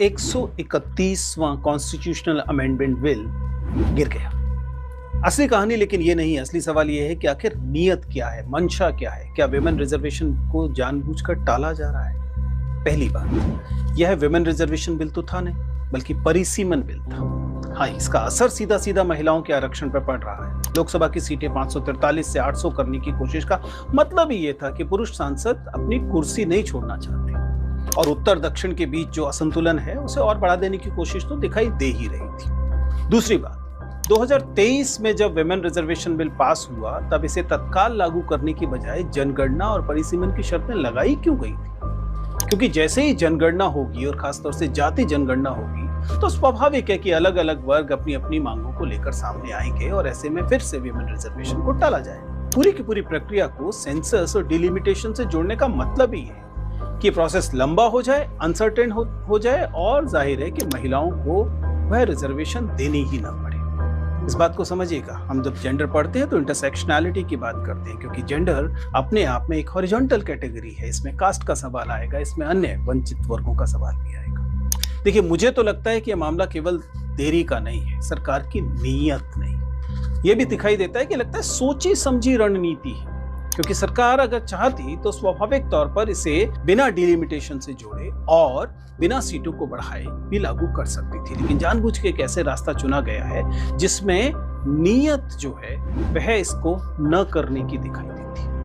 131वां constitutional amendment bill गिर गया। असली कहानी लेकिन ये नहीं है। असली सवाल ये है कि आखिर नीयत क्या है, मंशा क्या है? क्या विमेन रिजर्वेशन को जानबूझकर टाला जा रहा है? पहली बात यह विमेन रिजर्वेशन बिल तो था नहीं, बल्कि परिसीमन बिल था। हाँ, इसका असर सीधा सीधा महिलाओं के आरक्षण पर पड़ रहा है। लोकसभा की सीटें 543 से 800 करने की कोशिश का मतलब ही ये था कि पुरुष सांसद अपनी कुर्सी नहीं छोड़ना चाहते और उत्तर दक्षिण के बीच जो असंतुलन है उसे और बढ़ा देने की कोशिश तो दिखाई दे ही रही थी। दूसरी बात, 2023 में जब विमेन रिजर्वेशन बिल पास हुआ तब इसे तत्काल लागू करने की बजाय जनगणना और परिसीमन की शर्तें लगाई क्यों गई थी? क्योंकि जैसे ही जनगणना होगी और खासतौर से जाति जनगणना होगी तो स्वाभाविक है कि अलग अलग वर्ग अपनी अपनी मांगों को लेकर सामने आएंगे और ऐसे में फिर से विमेन रिजर्वेशन को टाला जाए। पूरी की पूरी प्रक्रिया को सेंसस और डिलिमिटेशन से जोड़ने का मतलब ही है कि प्रोसेस लंबा हो जाए, अनसर्टेन हो जाए और जाहिर है कि महिलाओं को वह रिजर्वेशन देनी ही ना पड़े। इस बात को समझिएगा, हम जब जेंडर पढ़ते हैं तो इंटरसेक्शनैलिटी की बात करते हैं, क्योंकि जेंडर अपने आप में एक हॉरिजॉन्टल कैटेगरी है। इसमें कास्ट का सवाल आएगा, इसमें अन्य वंचित वर्गों का सवाल भी आएगा। देखिए, मुझे तो लगता है कि यह मामला केवल देरी का नहीं है, सरकार की नीयत नहीं। यह भी दिखाई देता है कि लगता है सोची समझी रणनीति है, क्योंकि सरकार अगर चाहती तो स्वाभाविक तौर पर इसे बिना डिलिमिटेशन से जोड़े और बिना सीटों को बढ़ाए भी लागू कर सकती थी। लेकिन जानबूझ के एक ऐसे रास्ता चुना गया है जिसमें नीयत जो है वह इसको न करने की दिखाई देती है।